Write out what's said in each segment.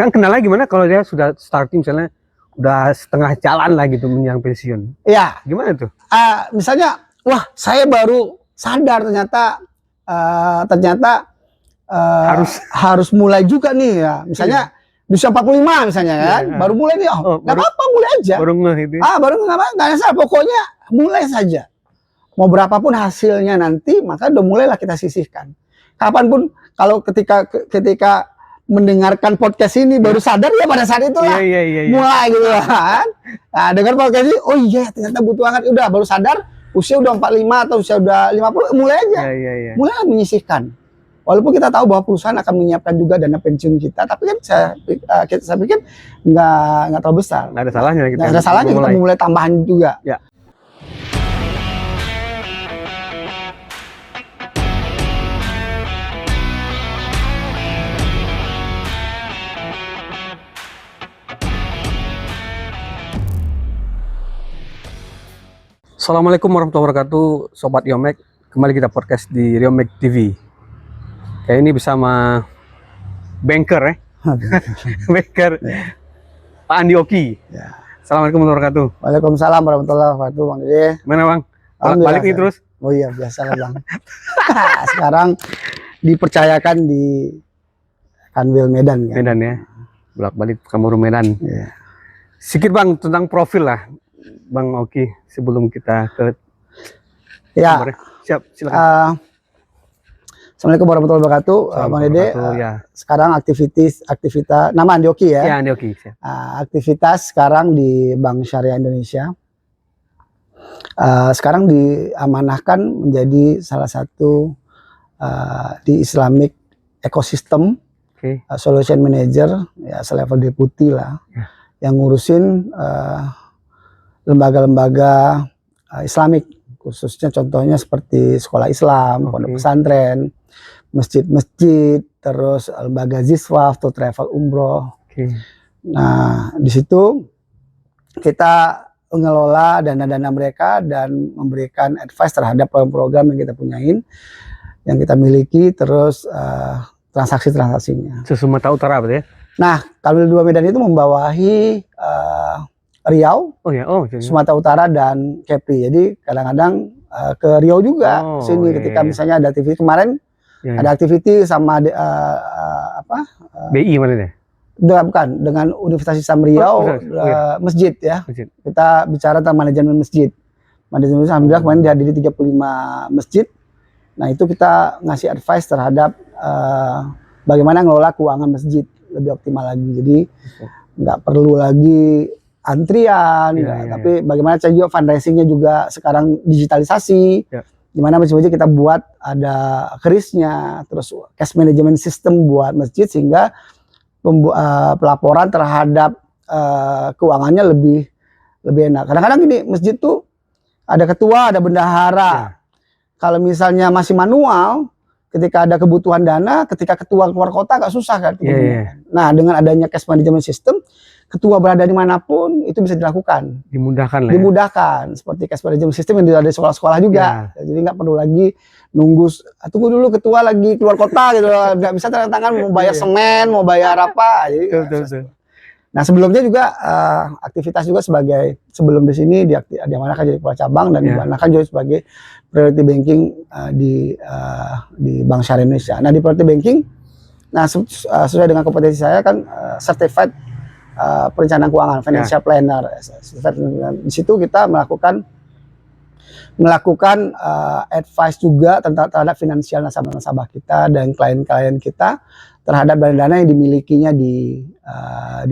Kan kendalanya gimana kalau dia sudah starting misalnya udah setengah jalan lah gitu menjelang pensiun? Iya. Gimana tuh? Misalnya, wah saya baru sadar ternyata harus mulai juga nih ya. Misalnya di usia 45 misalnya kan, baru mulai nih, nggak apa-apa mulai aja. Baru ngeh itu. Baru nggak salah, pokoknya mulai saja. Mau berapapun hasilnya nanti, maka udah mulailah kita sisihkan. Kapanpun, kalau ketika mendengarkan podcast ini baru sadar ya pada saat itulah mulai gitu kan. Nah, dengar podcast ini, oh iya ternyata butuh banget, udah baru sadar usia udah 45 atau usia udah 50, mulai aja. Mulai menyisihkan. Walaupun kita tahu bahwa perusahaan akan menyiapkan juga dana pensiun kita, tapi kan saya pikir nggak terlalu besar. Nggak ada salahnya kita. Nggak ada salahnya kita memulai tambahan juga. Ya. Assalamualaikum warahmatullahi wabarakatuh, Sobat Riomek. Kembali kita podcast di Riomek TV. Kayak ini bersama banker ya. Banker Pak Andi Oki. Ya. Assalamualaikum warahmatullahi wabarakatuh. Waalaikumsalam warahmatullahi wabarakatuh, Bang Dede. Mana Bang? Balik nih terus? Oh iya, biasa lah Bang. Sekarang dipercayakan di Kanwil Medan kan? Medan ya, bolak-balik Pekanbaru Medan. Ya. Sedikit Bang tentang profil lah Bang Oki sebelum kita ke siap, silakan. Assalamualaikum warahmatullahi wabarakatuh, Bang Dede. Sekarang aktivitas nama Andi Oki ya. Ya, Andi Oki. Aktivitas sekarang di Bank Syariah Indonesia. Sekarang diamanahkan menjadi salah satu di Islamic Ecosystem Solution Manager, ya selevel deputi lah, yang ngurusin lembaga-lembaga Islamik, khususnya contohnya seperti sekolah Islam, pondok pesantren, masjid-masjid, terus lembaga ziswaf atau travel umroh. Nah, di situ kita mengelola dana-dana mereka dan memberikan advice terhadap program-program yang kita punyain, yang kita miliki, terus transaksi-transaksinya. Sumatera Utara berarti ya? Nah, Kanwil 2 Medan itu membawahi Riau, Sumatera Utara dan Kepri. Jadi kadang-kadang ke Riau juga sini ketika misalnya ada aktivitas kemarin ada aktivitas sama BI mana deh? Bukan, dengan Universitas Islam Riau masjid ya. Kita bicara tentang manajemen masjid. Manajemen masjid alhamdulillah kemarin dihadiri 35 masjid. Nah, itu kita ngasih advice terhadap bagaimana ngelola keuangan masjid lebih optimal lagi. Jadi nggak perlu lagi antrian, tapi bagaimana cara juga fundraisingnya juga sekarang digitalisasi, dimana masjid-masjid kita buat ada kerisnya, terus cash management system buat masjid sehingga pelaporan terhadap keuangannya lebih enak. Kadang-kadang gini, masjid tuh ada ketua, ada bendahara. Kalau misalnya masih manual, ketika ada kebutuhan dana, ketika ketua keluar kota agak susah kan. Nah, dengan adanya cash management system, ketua berada dimanapun itu bisa dilakukan. Dimudahkan lah. Dimudahkan, seperti cash management system yang ada di sekolah-sekolah juga. Jadi nggak perlu lagi nunggu, tunggu dulu ketua lagi keluar kota gitu. Nggak bisa tanda tangan mau bayar semen, mau bayar apa. Jadi, nah, sebelumnya juga aktivitas juga sebagai sebelum di sini diamanahkan jadi kepala cabang dan diamanahkan juga sebagai priority banking di Bank Syariah Indonesia. Nah, di priority banking, nah sesuai dengan kompetensi saya kan certified perencanaan keuangan, financial planner. Di situ kita melakukan advice juga terhadap finansial nasabah-nasabah kita dan klien-klien kita terhadap dana-dana yang dimilikinya di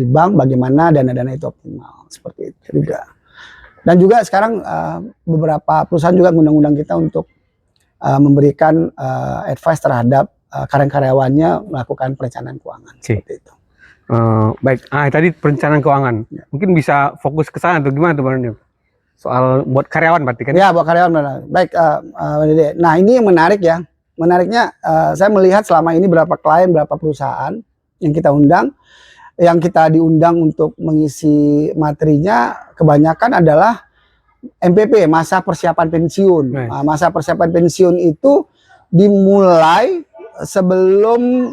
bank, bagaimana dana-dana itu optimal, seperti itu juga. Dan juga sekarang beberapa perusahaan juga mengundang-undang kita untuk memberikan advice terhadap karyawan-karyawannya melakukan perencanaan keuangan, seperti itu. Baik, tadi perencanaan keuangan, mungkin bisa fokus ke sana atau gimana tuh Bang? Soal buat karyawan berarti kan? Ya, buat karyawan benar. Baik, nah ini yang menarik ya. Menariknya saya melihat selama ini berapa klien, berapa perusahaan yang kita undang, yang kita diundang untuk mengisi materinya kebanyakan adalah MPP, masa persiapan pensiun. Masa persiapan pensiun itu dimulai sebelum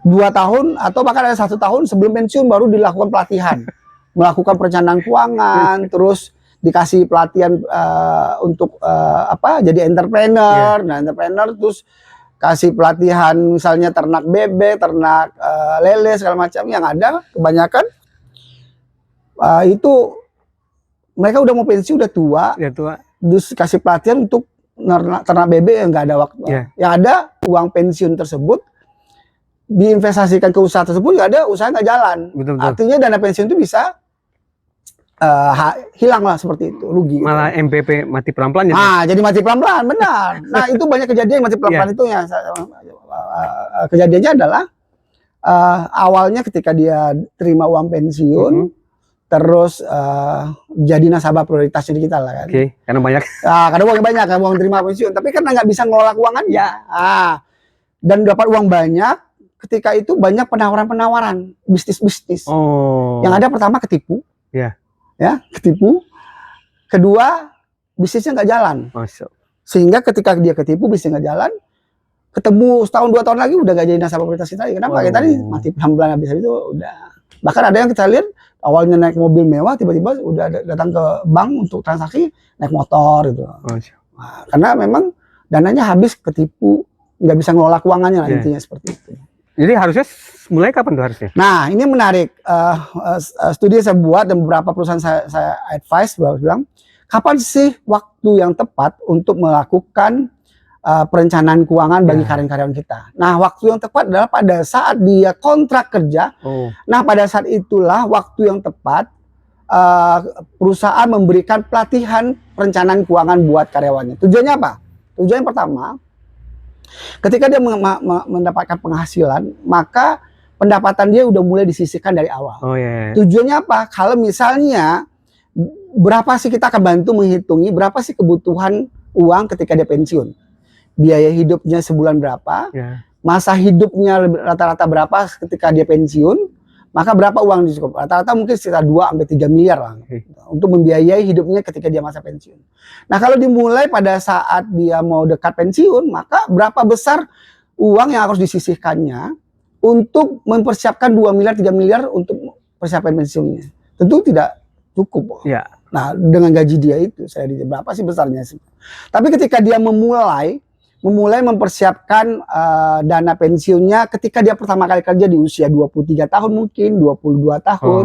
2 tahun atau bahkan ada 1 tahun sebelum pensiun baru dilakukan pelatihan, melakukan perencanaan keuangan, terus dikasih pelatihan untuk jadi entrepreneur, nah entrepreneur terus kasih pelatihan misalnya ternak bebek, ternak lele segala macam. Yang ada kebanyakan itu mereka udah mau pensiun, udah tua, terus kasih pelatihan untuk ternak bebek yang nggak ada waktu. Yang ada uang pensiun tersebut diinvestasikan ke usaha tersebut, nggak ada, usaha nggak jalan. Artinya dana pensiun itu bisa hilang lah, seperti itu, rugi. Malah gitu. MPP mati pelan-pelan. Jadi mati pelan-pelan, benar. Nah itu banyak kejadian mati pelan-pelan itu ya. Kejadiannya adalah awalnya ketika dia terima uang pensiun, terus jadi nasabah prioritas di kita lah kan. Karena banyak. Karena uangnya banyak, kan uang terima pensiun, tapi karena nggak bisa ngelola keuangannya. Dan dapat uang banyak, ketika itu banyak penawaran-penawaran bisnis-bisnis. Yang ada pertama ketipu. Ketipu. Kedua, bisnisnya nggak jalan. Sehingga ketika dia ketipu, bisnisnya nggak jalan, ketemu setahun 2 tahun lagi udah gak jadi nasabah prioritas kita lagi. Kenapa? Kayak tadi mati pelan-pelan, habis itu udah. Bahkan ada yang kita lihat awalnya naik mobil mewah, tiba-tiba udah datang ke bank untuk transaksi naik motor gitu. Karena memang dananya habis, ketipu, nggak bisa ngelola keuangannya lah, intinya seperti itu. Jadi harusnya mulai kapan tuh harusnya? Nah ini menarik, studi saya buat dan beberapa perusahaan saya advice bahwa bilang, kapan sih waktu yang tepat untuk melakukan perencanaan keuangan bagi karyawan-karyawan kita? Nah waktu yang tepat adalah pada saat dia kontrak kerja. Nah pada saat itulah waktu yang tepat perusahaan memberikan pelatihan perencanaan keuangan buat karyawannya. Tujuannya apa? Tujuan yang pertama, ketika dia mendapatkan penghasilan, maka pendapatan dia udah mulai disisihkan dari awal. Tujuannya apa? Kalau misalnya berapa sih, kita akan bantu menghitungi berapa sih kebutuhan uang ketika dia pensiun. Biaya hidupnya sebulan berapa, masa hidupnya rata-rata berapa ketika dia pensiun, maka berapa uang cukup. Rata-rata mungkin sekitar 2-3 miliar lah untuk membiayai hidupnya ketika dia masa pensiun. Nah kalau dimulai pada saat dia mau dekat pensiun, maka berapa besar uang yang harus disisihkannya untuk mempersiapkan 2 miliar, 3 miliar untuk persiapan pensiunnya. Tentu tidak cukup. Nah dengan gaji dia itu, saya berapa sih besarnya sih. Tapi ketika dia memulai mempersiapkan dana pensiunnya ketika dia pertama kali kerja di usia 23 tahun mungkin, 22 tahun,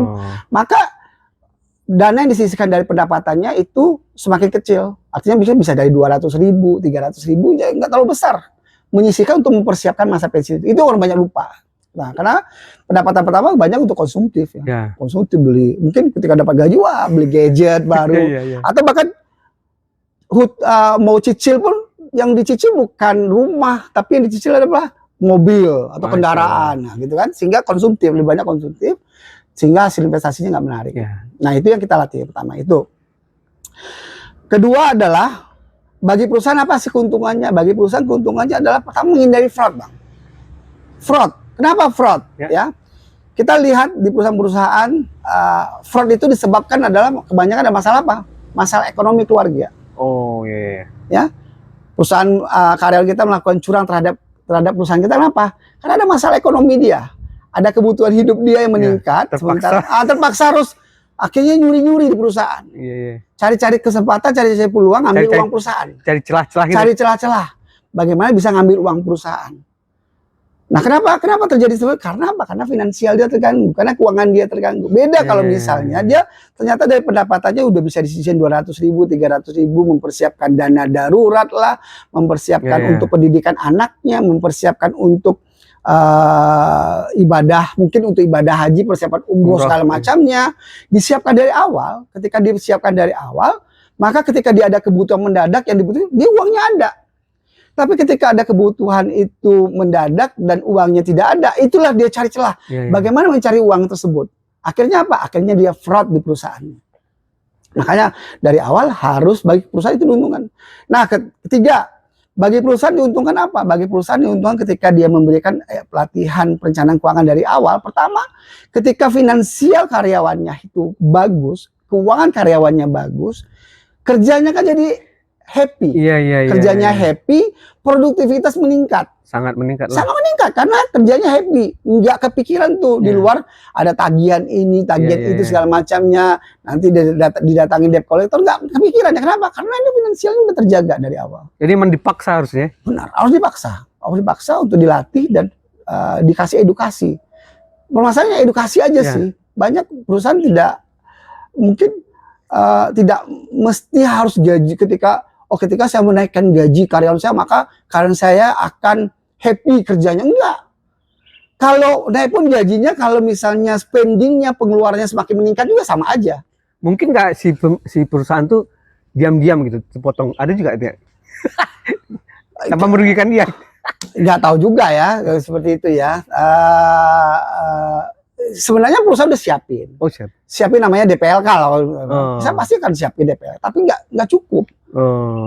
maka dana yang disisihkan dari pendapatannya itu semakin kecil. Artinya bisa dari 200.000, 300.000, ya nggak terlalu besar. Menyisihkan untuk mempersiapkan masa pensiun. Itu orang banyak lupa. Nah, karena pendapatan pertama banyak untuk konsumtif. Konsumtif, beli. Mungkin ketika dapat gaji, wah beli gadget baru. Atau bahkan mau cicil pun, yang dicicil bukan rumah, tapi yang dicicil adalah mobil atau kendaraan, nah, gitu kan, sehingga konsumtif, lebih banyak konsumtif, sehingga hasil investasinya nggak menarik. Nah itu yang kita latih pertama itu. Kedua adalah bagi perusahaan apa sih keuntungannya? Bagi perusahaan keuntungannya adalah pertama menghindari fraud, bang. Fraud, kenapa fraud? Kita lihat di perusahaan-perusahaan fraud itu disebabkan adalah kebanyakan ada masalah apa? Masalah ekonomi keluarga. Perusahaan karyawan kita melakukan curang terhadap perusahaan kita, kenapa? Karena ada masalah ekonomi dia, ada kebutuhan hidup dia yang meningkat, terpaksa harus akhirnya nyuri-nyuri di perusahaan, cari-cari kesempatan, cari-cari peluang, ambil uang perusahaan, cari celah-celah, bagaimana bisa ngambil uang perusahaan. Nah kenapa terjadi seperti itu? Karena apa? Karena finansial dia terganggu, karena keuangan dia terganggu. Beda kalau misalnya dia ternyata dari pendapatannya udah bisa disisihin 200.000, 300.000, mempersiapkan dana darurat lah, mempersiapkan untuk pendidikan anaknya, mempersiapkan untuk ibadah, mungkin untuk ibadah haji, persiapan umroh segala macamnya, disiapkan dari awal. Ketika disiapkan dari awal, maka ketika dia ada kebutuhan mendadak yang dibutuhkan, dia uangnya ada. Tapi ketika ada kebutuhan itu mendadak dan uangnya tidak ada, itulah dia cari celah. Bagaimana mencari uang tersebut? Akhirnya apa? Akhirnya dia fraud di perusahaannya. Makanya dari awal harus bagi perusahaan itu diuntungkan. Nah ketiga, bagi perusahaan diuntungkan apa? Bagi perusahaan diuntungkan ketika dia memberikan pelatihan perencanaan keuangan dari awal. Pertama, ketika finansial karyawannya itu bagus, keuangan karyawannya bagus, kerjanya kan jadi happy. Iya. Kerjanya happy, produktivitas meningkat. Sangat meningkat lah. Sangat meningkat karena kerjanya happy, nggak kepikiran tuh di luar ada tagihan ini, tagihan itu segala macamnya. Nanti didatangin debt collector, nggak kepikiran. Kenapa? Karena ini finansialnya udah terjaga dari awal. Jadi memang dipaksa harusnya. Benar, harus dipaksa untuk dilatih dan dikasih edukasi. Permasalahannya edukasi aja sih. Banyak perusahaan tidak mesti harus gaji ketika saya menaikkan gaji karyawan saya, maka karyawan saya akan happy kerjanya. Enggak. Kalau naik pun gajinya, kalau misalnya spendingnya, pengeluarannya semakin meningkat juga sama aja. Mungkin nggak si perusahaan tuh diam-diam gitu, sepotong. Ada juga dia. Tanpa merugikan dia. Nggak tahu juga ya, seperti itu ya. Sebenarnya perusahaan udah siapin. Oh, siapin namanya DPLK lah. Saya pasti akan siapin DPLK, tapi nggak cukup.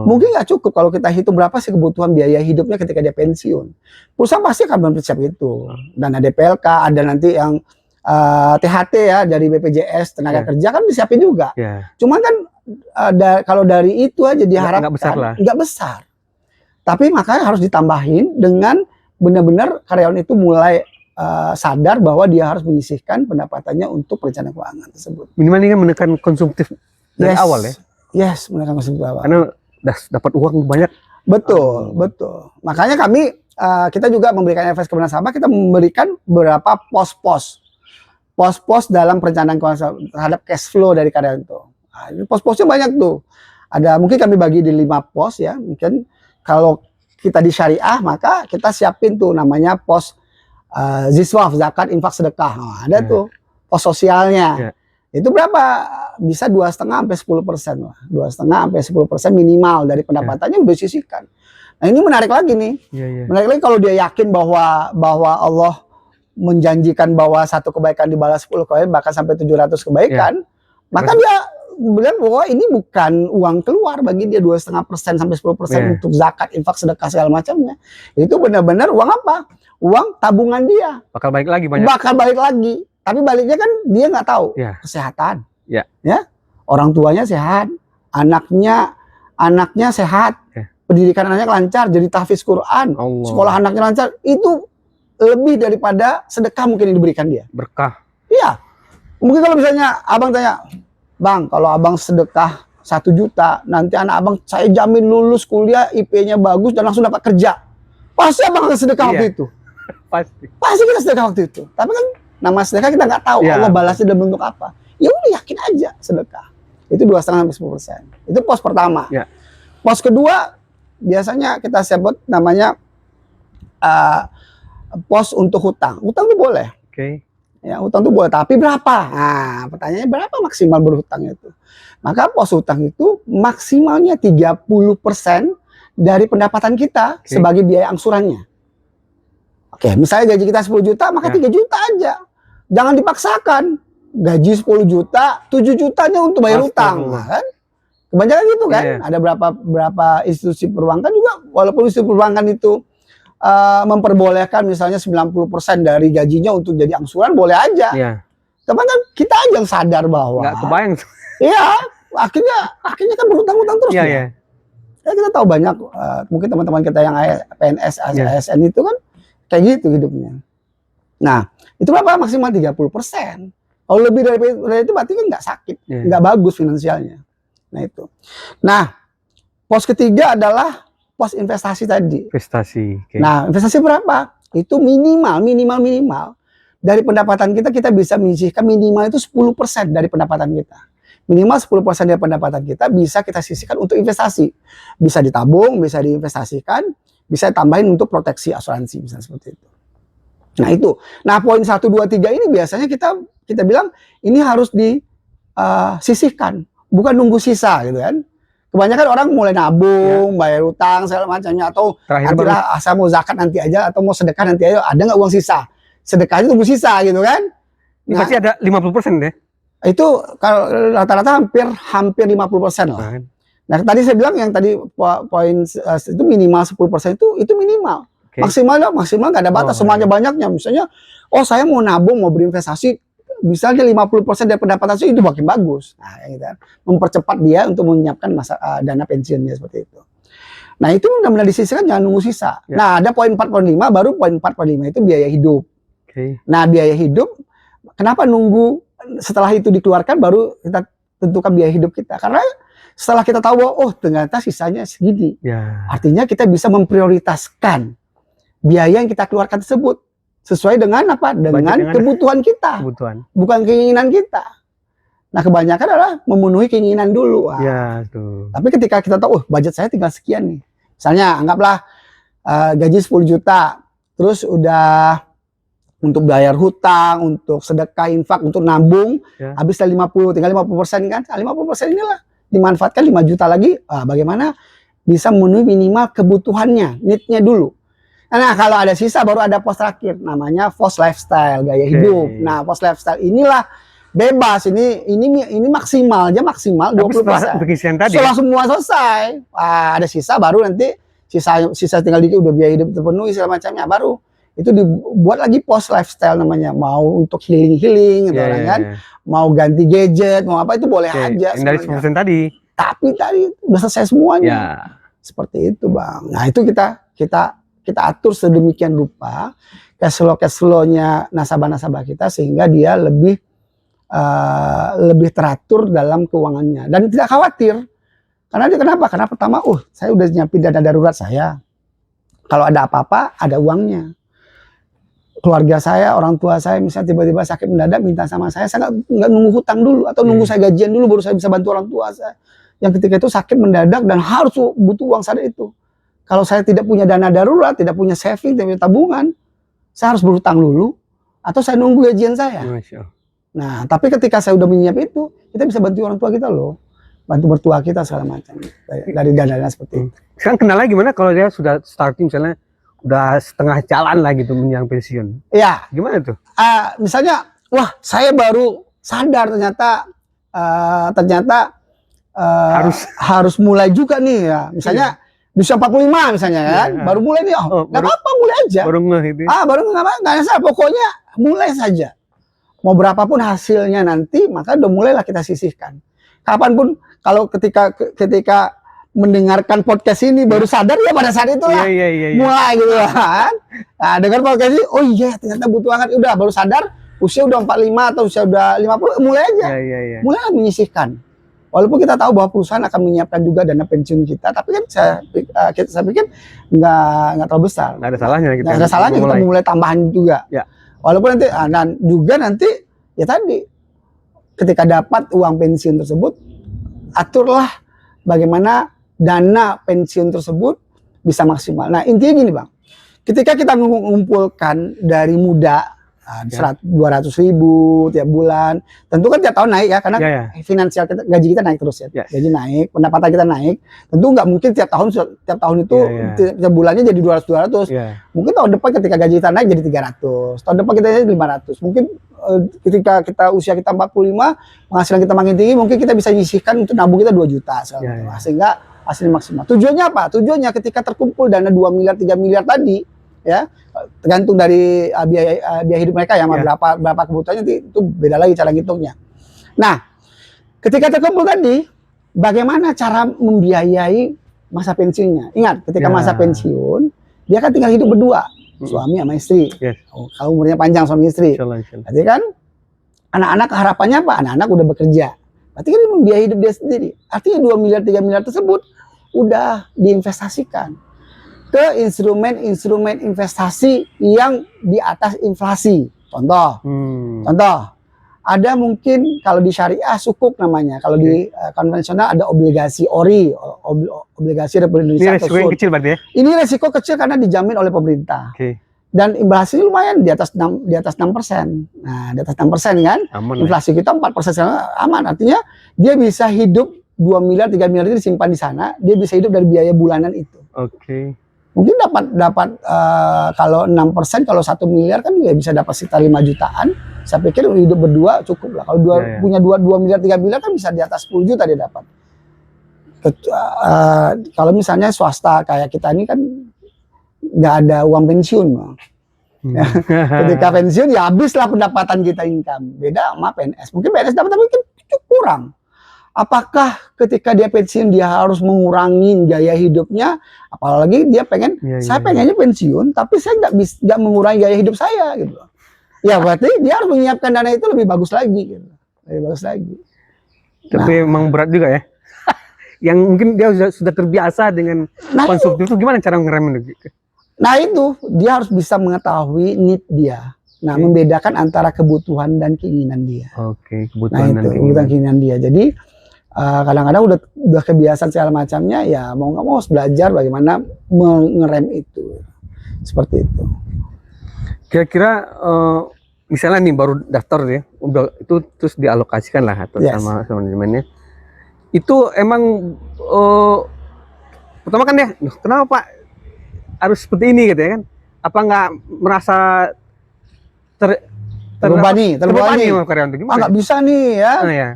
Mungkin nggak cukup kalau kita hitung berapa sih kebutuhan biaya hidupnya ketika dia pensiun. Perusahaan pasti akan mempersiapkan itu. Dana DPLK, ada nanti yang THT ya dari BPJS tenaga kerja kan disiapin juga. Cuman kan kalau dari itu aja diharapkan nggak besar. Tapi makanya harus ditambahin dengan benar-benar karyawan itu mulai sadar bahwa dia harus menyisihkan pendapatannya untuk perencanaan keuangan tersebut. Minimal ini kan menekan konsumtif dari awal ya. Yes, menekan konsumtif awal. Karena dapat uang banyak. Betul. Makanya kita juga memberikan efek kepada nasabah, kita memberikan beberapa pos-pos dalam perencanaan keuangan terhadap cash flow dari karyawan itu. Nah, ini pos-posnya banyak tuh. Ada mungkin kami bagi di 5 pos ya. Mungkin kalau kita di syariah maka kita siapin tuh namanya pos ziswaf, zakat, infak, sedekah. Nah, ada tuh pos sosialnya. Itu berapa? Bisa 2,5 sampai 10%. 2,5 sampai 10% minimal dari pendapatannya udah disisihkan. Nah, ini menarik lagi nih. Menarik lagi kalau dia yakin bahwa Allah menjanjikan bahwa satu kebaikan dibalas 10 kebaikan, bahkan sampai 700 kebaikan, maka dia bilang bahwa ini bukan uang keluar bagi dia 2,5% sampai 10% untuk zakat, infak, sedekah segala macamnya. Itu benar-benar uang apa? Uang tabungan dia. Bakal balik lagi banyak. Bakal balik lagi. Tapi baliknya kan dia nggak tahu. Kesehatan. Ya. Orang tuanya sehat, anaknya sehat, pendidikan anaknya lancar, jadi tahfiz Quran, sekolah anaknya lancar. Itu lebih daripada sedekah mungkin yang diberikan dia. Berkah. Iya. Mungkin kalau misalnya abang tanya, Bang, kalau abang sedekah 1 juta, nanti anak abang saya jamin lulus kuliah, IP-nya bagus dan langsung dapat kerja. Pasti abang akan sedekah waktu itu. Pasti kita sedekah waktu itu. Tapi kan nama sedekah kita nggak tahu Allah balasnya dalam bentuk apa. Ya udah yakin aja sedekah. Itu 2,5 sampai 10%. Itu pos pertama. Pos kedua biasanya kita sebut namanya pos untuk hutang. Hutang itu boleh. Ya, hutang itu boleh, tapi berapa? Nah, pertanyaannya berapa maksimal berhutang itu? Maka pos hutang itu maksimalnya 30% dari pendapatan kita sebagai biaya angsurannya. Misalnya gaji kita 10 juta, maka 3 juta aja. Jangan dipaksakan. Gaji 10 juta, 7 jutanya untuk bayar hutang. Nah, kan? Kebanyakan gitu kan. Ada berapa institusi perbankan juga, walaupun institusi perbankan itu memperbolehkan misalnya 90% dari gajinya untuk jadi angsuran, boleh aja. Tapi kan kita aja yang sadar bahwa nggak kebayang. Iya, akhirnya kan berhutang-hutang terus. Ya, kita tahu banyak mungkin teman-teman kita yang PNS, ASN itu kan kayak gitu hidupnya. Nah, itu berapa? Maksimal 30%. Kalau lebih dari itu berarti kan nggak sakit, nggak bagus finansialnya. Nah itu. Nah, pos ketiga adalah pos investasi tadi. Nah, investasi berapa? Itu minimal dari pendapatan kita bisa menyisihkan minimal itu 10% dari pendapatan kita. Minimal 10% dari pendapatan kita bisa kita sisihkan untuk investasi. Bisa ditabung, bisa diinvestasikan, bisa tambahin untuk proteksi asuransi misalnya seperti itu. Nah itu. Nah poin 1, 2, 3 ini biasanya kita bilang ini harus disisihkan, bukan nunggu sisa gitu kan. Kebanyakan orang mulai nabung, bayar utang segala macamnya, atau nantilah saya mau zakat nanti aja, atau mau sedekah nanti aja, ada nggak uang sisa? Sedekahnya tunggu sisa gitu kan. Ini pasti ada 50% deh. Itu kalau rata-rata hampir 50% lah. Nah tadi saya bilang yang tadi poin itu minimal 10% itu minimal. Maksimal nggak ada batas, semuanya banyaknya. Misalnya, saya mau nabung, mau berinvestasi misalnya 50% dari pendapatan itu makin bagus. Nah, gitu kan. Mempercepat dia untuk menyiapkan dana pensiunnya seperti itu. Nah, itu benar-benar disisihkan, jangan nunggu sisa. Ya. Nah, ada poin 4.5, baru poin 4.5 itu biaya hidup. Nah, biaya hidup, kenapa nunggu setelah itu dikeluarkan baru kita tentukan biaya hidup kita? Karena setelah kita tahu bahwa oh ternyata sisanya segini, artinya kita bisa memprioritaskan biaya yang kita keluarkan tersebut sesuai dengan apa? Dengan kebutuhan kita, bukan keinginan kita. Nah, kebanyakan adalah memenuhi keinginan dulu. Tapi ketika kita tahu, oh budget saya tinggal sekian nih, misalnya anggaplah gaji 10 juta, terus udah untuk bayar hutang, untuk sedekah, infak, untuk nabung, habis 50, tinggal 50% kan? 50% inilah dimanfaatkan 5 juta lagi. Bagaimana bisa memenuhi minimal kebutuhannya, need-nya dulu. Nah, kalau ada sisa baru ada pos terakhir, namanya pos lifestyle, gaya hidup. Nah, pos lifestyle inilah bebas, ini maksimal 20%. Setelah semua selesai, ada sisa baru nanti sisa tinggal dikit udah biaya hidup terpenuhi segala macamnya, baru itu dibuat lagi post lifestyle namanya, mau untuk healing gitu kan, mau ganti gadget, mau apa itu boleh aja. Dari 10% tadi. Tapi tadi udah selesai semuanya. Seperti itu Bang. Nah itu kita atur sedemikian rupa cash flow-nya nasabah-nasabah kita sehingga dia lebih teratur dalam keuangannya dan tidak khawatir. Karena dia kenapa? Karena pertama, saya udah nyiapin dana darurat saya. Kalau ada apa-apa, ada uangnya. Keluarga saya, orang tua saya misalnya tiba-tiba sakit mendadak minta sama saya nggak nunggu hutang dulu atau nunggu saya gajian dulu baru saya bisa bantu orang tua saya yang ketika itu sakit mendadak dan harus butuh uang saat itu. Kalau saya tidak punya dana darurat, tidak punya saving, tidak punya tabungan, saya harus berhutang dulu atau saya nunggu gajian saya. Nah, tapi ketika saya udah menyiapkan itu, kita bisa bantu orang tua kita loh, bantu mertua kita segala macam dari dana seperti itu. Sekarang kendalanya gimana kalau dia sudah starting misalnya udah setengah jalan lah gitu menjelang pensiun? Iya. Gimana tuh? Misalnya, wah saya baru sadar ternyata harus mulai juga nih ya. Misalnya di usia 45 misalnya kan, baru mulai nih. Nggak apa-apa, mulai aja. Baru nggak salah. Pokoknya mulai saja. Mau berapapun hasilnya nanti, maka udah mulailah kita sisihkan. Kapanpun kalau ketika mendengarkan podcast ini baru sadar ya pada saat itu lah mulai gitu kan. Nah, dengar podcast ini, oh iya ternyata butuh banget, udah baru sadar usia udah 45 atau usia udah 50 mulai aja. Mulai menyisihkan. Walaupun kita tahu bahwa perusahaan akan menyiapkan juga dana pensiun kita, tapi kan saya pikir nggak terlalu besar. Nggak ada salahnya kita mulai tambahan juga. Walaupun nanti dan juga nanti ya tadi ketika dapat uang pensiun tersebut, aturlah bagaimana dana pensiun tersebut bisa maksimal. Nah intinya gini Bang, ketika kita mengumpulkan dari muda 200.000 tiap bulan, tentu kan tiap tahun naik ya, karena finansial kita, gaji kita naik terus ya, gaji naik, pendapatan kita naik, tentu nggak mungkin tiap tahun itu tiap bulannya jadi 200. Mungkin tahun depan ketika gaji kita naik jadi 300, tahun depan kita jadi 500, mungkin ketika usia kita 45, penghasilan kita makin tinggi, mungkin kita bisa nyisihkan untuk nabung kita 2 juta sehingga hasilnya maksimal. Tujuannya apa? Tujuannya ketika terkumpul dana 2 miliar 3 miliar tadi ya, tergantung dari biaya hidup mereka ya, berapa kebutuhannya itu beda lagi cara ngitungnya. Nah, ketika terkumpul tadi, bagaimana cara membiayai masa pensiunnya? Ingat, ketika masa pensiun, dia kan tinggal hidup berdua, suami sama istri. Kalau umurnya panjang suami istri, berarti kan anak-anak harapannya apa? Anak-anak udah bekerja, berarti kan membiayai hidup dia sendiri. Artinya 2 miliar 3 miliar tersebut udah diinvestasikan ke instrumen investasi yang di atas inflasi. Contoh, ada mungkin kalau di syariah sukuk namanya, kalau di konvensional ada obligasi ORI, obligasi Republik Indonesia. Ini resiko yang kecil berarti ya? Ini resiko kecil karena dijamin oleh pemerintah. Dan imbasnya lumayan di atas 6%. Nah, di atas 6% kan? Aman, inflasi kita 4% aman. Artinya dia bisa hidup 2 miliar 3 miliar itu disimpan di sana, dia bisa hidup dari biaya bulanan itu. Mungkin dapat kalau 6%, kalau 1 miliar kan ya bisa dapat sekitar 5 jutaan. Saya pikir hidup berdua cukup lah. Kalau punya 2 miliar 3 miliar kan bisa di atas 10 juta dia dapat. Kalau misalnya swasta kayak kita ini kan nggak ada uang pensiun. Ketika pensiun ya habislah pendapatan kita income. Beda sama PNS. Mungkin PNS dapat tapi mungkin kurang. Apakah ketika dia pensiun dia harus mengurangi gaya hidupnya? Apalagi dia pengen, saya pengennya pensiun, tapi saya nggak mengurangi gaya hidup saya gitu. Ya berarti dia harus menyiapkan dana itu lebih bagus lagi gitu. Lebih bagus lagi. Tapi emang berat juga ya. Yang mungkin dia sudah terbiasa dengan konsumtif itu gimana cara ngerem itu? Nah itu dia harus bisa mengetahui need dia. Nah membedakan antara kebutuhan dan keinginan dia. Oke, kebutuhan dan keinginan dia. Jadi kadang-kadang udah kebiasaan segala macamnya, ya mau nggak mau harus belajar bagaimana mengerem itu. Seperti itu. Kira-kira misalnya nih baru daftar ya, udah itu terus dialokasikan lah atau sama manajemennya. Itu emang pertama kan ya, kenapa Pak harus seperti ini gitu ya kan? Apa nggak merasa terbebani sama karyawan itu gimana? Nggak bisa nih ya. Ya.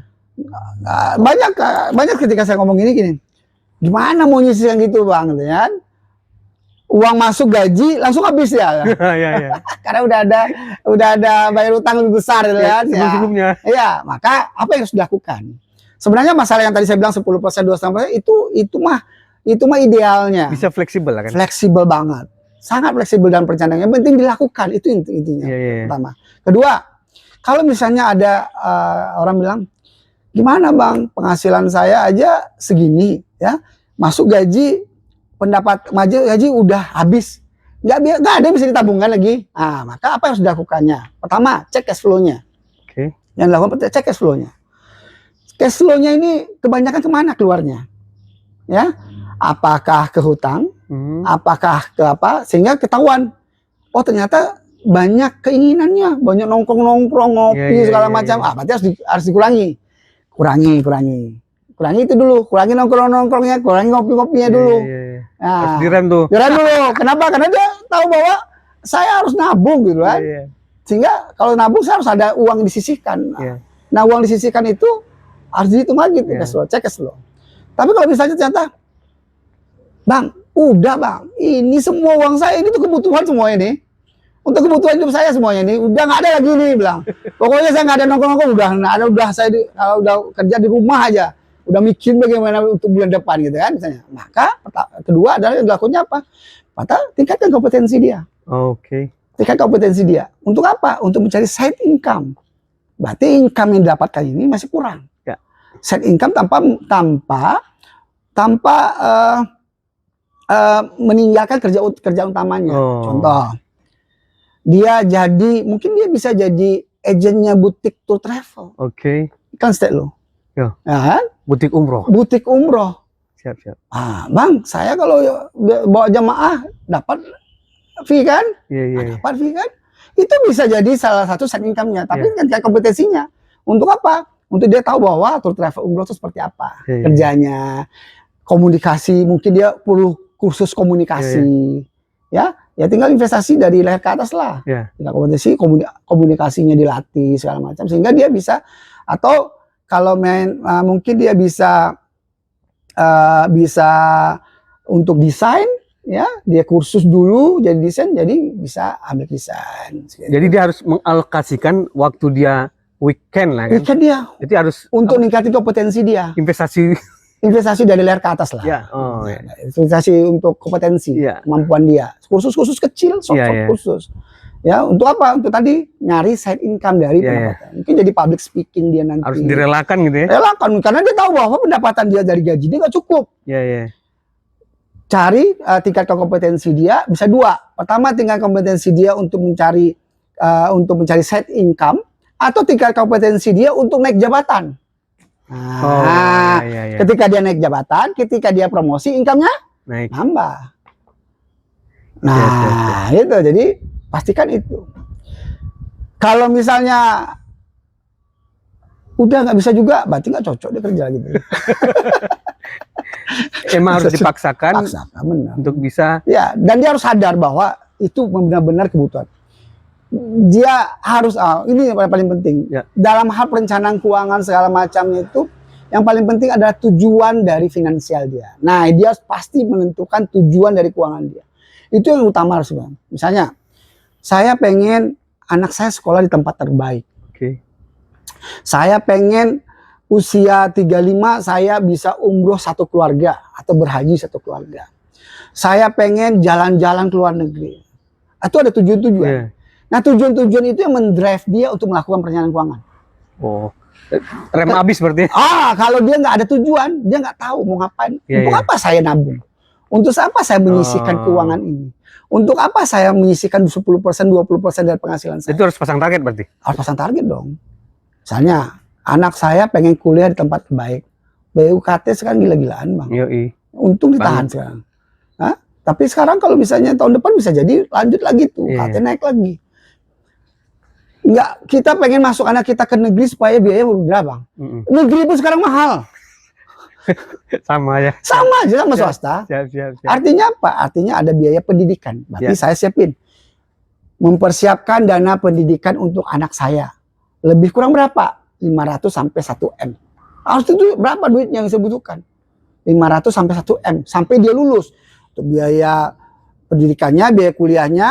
Banyak ketika saya ngomong gini, gimana mau nyisihkan gitu Bang, gitu kan? Uang masuk gaji langsung habis ya. Ya. Karena udah ada bayar utang lebih besar gitu kan. Sebelumnya. Iya, maka apa yang harus dilakukan? Sebenarnya masalah yang tadi saya bilang 10%, 20% itu mah idealnya. Bisa fleksibel lah kan? Fleksibel banget. Sangat fleksibel dalam perencanaannya. Yang penting dilakukan, itu intinya. Pertama. Kedua, kalau misalnya ada orang bilang, gimana Bang, penghasilan saya aja segini ya, masuk gaji, pendapat gaji udah habis, nggak ada yang bisa ditabungkan lagi. Nah, maka apa yang harus dilakukannya? Pertama, cek cash flow-nya. Yang dilakukan cek cash flow-nya. Cash flow-nya ini kebanyakan kemana keluarnya? Ya, apakah ke hutang, apakah ke apa, sehingga ketahuan, oh ternyata banyak keinginannya, banyak nongkrong ngopi segala macam. Berarti harus dikurangi. Kurangi itu dulu, kurangi nongkrongnya, kurangi ngopi-ngopinya dulu. Nah, harus direm tuh. Direm dulu. Kenapa? Karena dia tahu bahwa saya harus nabung gitu kan. Sehingga kalau nabung saya harus ada uang disisihkan. Nah, uang disisihkan itu harus dihitung lagi tuh cash flow, cek cash flow. Tapi kalau misalnya ternyata, Bang, udah Bang, ini semua uang saya ini tuh kebutuhan semua ini. Untuk kebutuhan hidup saya semuanya ini udah nggak ada lagi nih bilang. Pokoknya saya nggak ada nongkrong udah saya kalau udah kerja di rumah aja, udah mikir bagaimana untuk bulan depan gitu kan misalnya. Maka kedua adalah yang dilakukannya apa? Tingkatkan kompetensi dia. Tingkatkan kompetensi dia. Untuk apa? Untuk mencari side income. Berarti income yang didapatkan ini masih kurang. Side income tanpa meninggalkan kerja utamanya. Contoh. Mungkin dia bisa jadi agennya butik tour travel. Kan state lo. Ya. Kan? Butik umroh. Siap. Bang, saya kalau bawa jamaah dapat fee kan? Dapat fee kan? Itu bisa jadi salah satu side income-nya. Tapi kan kompetensinya. Untuk apa? Untuk dia tahu bahwa tour travel umroh itu seperti apa kerjanya. Komunikasi, mungkin dia perlu kursus komunikasi. Ya tinggal investasi dari leher ke atas lah. Tinggal komunikasinya dilatih segala macam sehingga dia bisa, atau kalau mungkin dia bisa untuk desain ya, dia kursus dulu jadi desain, jadi bisa ambil desain. Jadi dia harus mengalokasikan waktu dia weekend lah kan. Weekend dia. Jadi harus untuk ningkatin kompetensi dia. Investasi dari leher ke atas lah. Investasi untuk kompetensi, kemampuan dia. Kursus-kursus kecil, kursus. Ya, untuk apa? Untuk tadi nyari side income dari pendapatan. Mungkin jadi public speaking dia nanti. Harus direlakan gitu ya. Relakan, karena dia tahu bahwa pendapatan dia dari gaji dia nggak cukup. Cari tingkatkan kompetensi dia bisa dua. Pertama, tingkatkan kompetensi dia untuk mencari side income, atau tingkatkan kompetensi dia untuk naik jabatan. Ketika dia naik jabatan, ketika dia promosi, income-nya nambah. Itu jadi pastikan itu. Kalau misalnya udah nggak bisa juga, berarti nggak cocok dia kerja gitu. Emang harus dipaksakan untuk bisa. Ya, dan dia harus sadar bahwa itu benar-benar kebutuhan. Dia harus, ini yang paling penting dalam hal perencanaan keuangan segala macamnya itu, yang paling penting adalah tujuan dari finansial dia. Nah, dia pasti menentukan tujuan dari keuangan dia. Itu yang utama harus. Misalnya Saya pengen anak saya sekolah di tempat terbaik. Oke. Saya pengen usia 35 saya bisa umroh satu keluarga atau berhaji satu keluarga. Saya pengen jalan-jalan ke luar negeri. Itu ada tujuan-tujuan. Yeah. Nah, tujuan-tujuan itu yang mendrive dia untuk melakukan perencanaan keuangan. Oh, rem habis berarti. Kalau dia nggak ada tujuan, dia nggak tahu mau ngapain. Yeah, Untuk apa saya nabung? Untuk apa saya menyisihkan keuangan ini? Untuk apa saya menyisihkan 10%, 20% dari penghasilan saya? Itu harus pasang target berarti? Harus pasang target dong. Misalnya, anak saya pengen kuliah di tempat terbaik. BUKT sekarang gila-gilaan, Bang. Yoi. Untung ditahan sekarang. Hah? Tapi sekarang kalau misalnya tahun depan bisa jadi lanjut lagi tuh, UKT naik lagi. Enggak, kita pengen masuk anak kita ke negeri supaya biayanya murah, Bang. Negeri pun sekarang mahal. Sama ya. Sama aja sama swasta. Siap. Artinya apa? Artinya ada biaya pendidikan. Berarti saya siapin. Mempersiapkan dana pendidikan untuk anak saya. Lebih kurang berapa? 500 sampai 1 M. Harus itu berapa duit yang saya butuhkan? 500 sampai 1 M. Sampai dia lulus. Untuk biaya pendidikannya, biaya kuliahnya,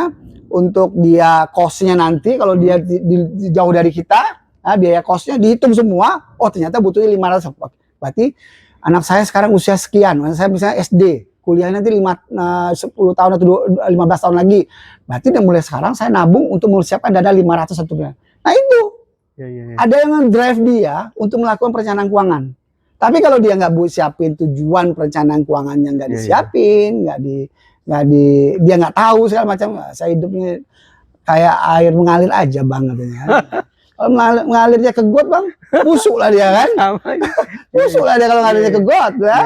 untuk dia kosnya nanti, kalau dia jauh dari kita, nah biaya kosnya dihitung semua. Oh ternyata butuhnya 500. Berarti anak saya sekarang usia sekian, saya misalnya SD, kuliah nanti 10 tahun atau 15 tahun lagi. Berarti dari mulai sekarang saya nabung untuk mempersiapkan dana 500 satu bulan. Nah itu, ada yang drive dia untuk melakukan perencanaan keuangan. Tapi kalau dia nggak siapin tujuan perencanaan keuangannya, nggak disiapin, dia nggak tahu segala macam. Saya hidupnya kayak air mengalir aja Bang katanya. Kalau mengalirnya ke got Bang, busuk lah dia kan. Busuk lah dia kalau ngalirnya ke got kan.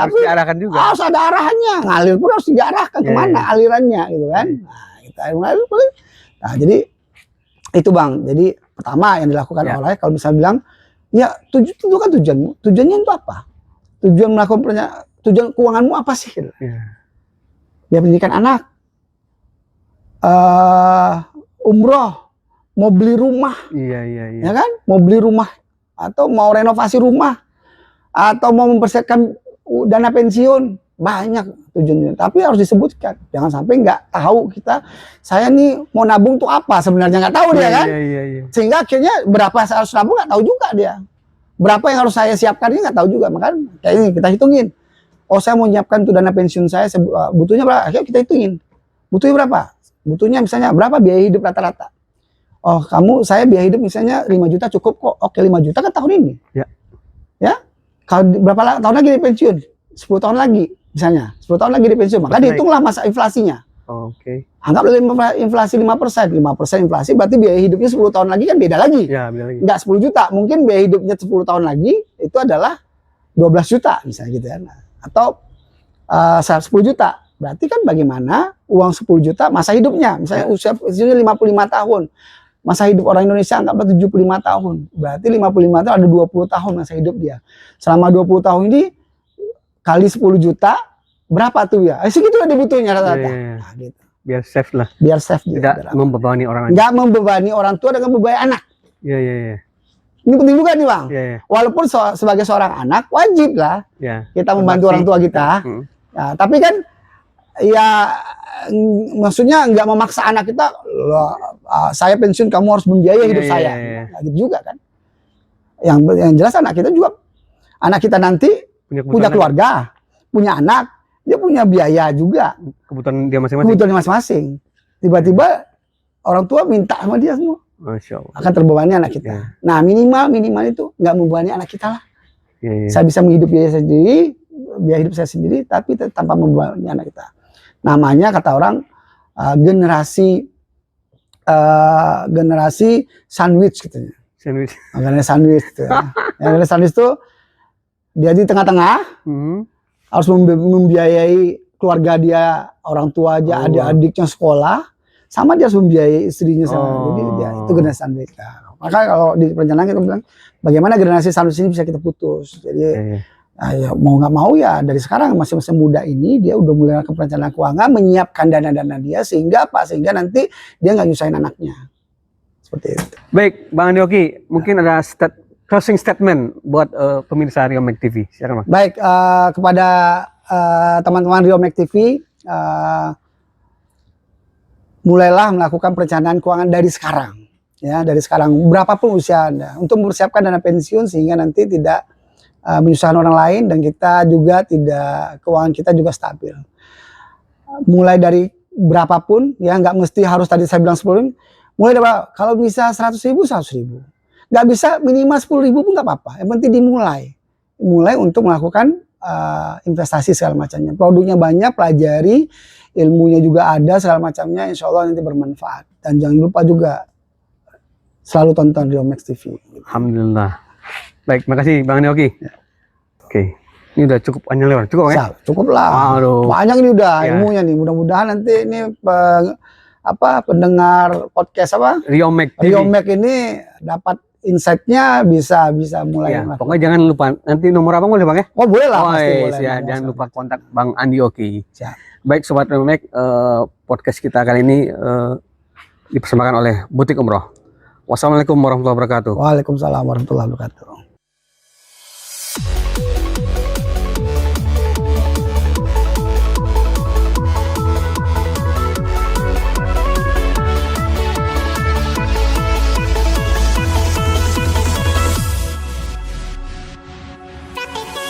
Harus diarahkan juga. Harus ada arahannya. Ngalir pun harus diarahkan kemana alirannya gitu kan. Nah, kita air mengalir boleh. Nah, jadi itu Bang. Jadi pertama yang dilakukan oleh kalau misalnya bilang, ya itu kan tujuanmu. Tujuannya itu apa? Tujuan melakukan tujuan keuanganmu apa sih? Gitu. Biaya pendidikan anak, umroh, mau beli rumah, ya kan? Mau beli rumah atau mau renovasi rumah atau mau mempersiapkan dana pensiun, banyak tujuannya. Tapi harus disebutkan, jangan sampai nggak tahu kita. Saya nih mau nabung tuh apa sebenarnya nggak tahu dia kan? Sehingga akhirnya berapa saya harus nabung nggak tahu juga dia. Berapa yang harus saya siapkan ini nggak tahu juga. Makanya kayak ini kita hitungin. Oh saya mau nyiapkan tuh dana pensiun saya butuhnya berapa? Akhirnya kita hitungin. Butuhnya berapa? Butuhnya misalnya berapa biaya hidup rata-rata? Oh saya biaya hidup misalnya 5 juta cukup kok. Oke 5 juta kan tahun ini. Ya. Kalau berapa tahun lagi di pensiun? 10 tahun lagi misalnya. 10 tahun lagi di pensiun. Maka dihitunglah masa inflasinya. Anggaplah inflasi 5%. 5% inflasi berarti biaya hidupnya 10 tahun lagi kan beda lagi. Beda lagi. Enggak 10 juta. Mungkin biaya hidupnya 10 tahun lagi itu adalah 12 juta misalnya gitu ya. Atau 10 juta. Berarti kan bagaimana uang 10 juta masa hidupnya. Misalnya usianya 55 tahun. Masa hidup orang Indonesia anggaplah 75 tahun. Berarti 55 tahun ada 20 tahun masa hidup dia. Selama 20 tahun ini kali 10 juta berapa tuh ya? Segitu lah dibutuhnya rata-rata. Nah, gitu. Biar safe lah. Biar safe tidak membebani orang. Enggak membebani orang tua dengan membebani anak. Ini penting juga nih Bang. Walaupun sebagai seorang anak wajib lah kita membantu orang tua kita. Ya, tapi kan ya maksudnya nggak memaksa anak kita. Saya pensiun kamu harus membiayai hidup saya. Nah, gitu juga kan. Yang jelas anak kita juga anak kita nanti punya keluarga, punya anak, dia punya biaya juga. Kebutuhan dia masing-masing. Tiba-tiba orang tua minta sama dia semua. Masya Allah. Akan terbebani anak kita. Nah minimal itu nggak membebani anak kita lah. Saya bisa menghidup biaya hidup saya sendiri, tapi tanpa membebani anak kita. Namanya kata orang generasi sandwich katanya. Generasi sandwich. Gitu ya. Generasi sandwich itu dia di tengah-tengah harus membiayai keluarga dia, orang tua aja, adik-adiknya sekolah. Sama dia harus membiayai istrinya sama. Jadi itu generasi sandwich. Maka kalau di perencanaan kita bilang bagaimana generasi sandwich ini bisa kita putus. Jadi ya, mau nggak mau ya dari sekarang masing-masing muda ini dia udah mulai ke perencanaan keuangan, menyiapkan dana-dana dia sehingga sehingga nanti dia nggak nyusahin anaknya. Seperti itu. Baik, Bang Andi Oki, mungkin ada closing statement buat pemirsa Riomek TV. Silakan Bang. Baik, kepada teman-teman Riomek TV. mulailah melakukan perencanaan keuangan dari sekarang. Ya, dari sekarang berapapun usia Anda untuk mempersiapkan dana pensiun sehingga nanti tidak menyusahkan orang lain dan kita juga keuangan kita juga stabil. Mulai dari berapapun ya, nggak mesti harus tadi saya bilang 10.000, mulai dari kalau bisa 100.000 100.000, nggak bisa minimal 10.000 pun nggak apa-apa, yang penting dimulai untuk melakukan investasi segala macamnya, produknya banyak, pelajari, ilmunya juga ada segala macamnya, insya Allah nanti bermanfaat. Dan jangan lupa juga selalu tonton Riomex TV. Alhamdulillah. Baik, makasih Bang Andi Oki. Oke, ini udah cukup panjang lebar, cukup ya? Cukup lah. Waduh. Banyak ini udah Ya. ilmunya nih. Mudah-mudahan nanti ini pendengar podcast Riomex TV. Riomex ini dapat insight-nya bisa mulai. Ya, pokoknya jangan lupa nanti nomor abang boleh Bang ya? Oh boleh lah, pasti yes, boleh. ya, jangan lupa kontak Bang Andi Oki. Siap. Baik Sobat Riomex, podcast kita kali ini dipersembahkan oleh Butik Umroh. Wassalamualaikum warahmatullahi wabarakatuh. Waalaikumsalam warahmatullahi wabarakatuh. Thank you.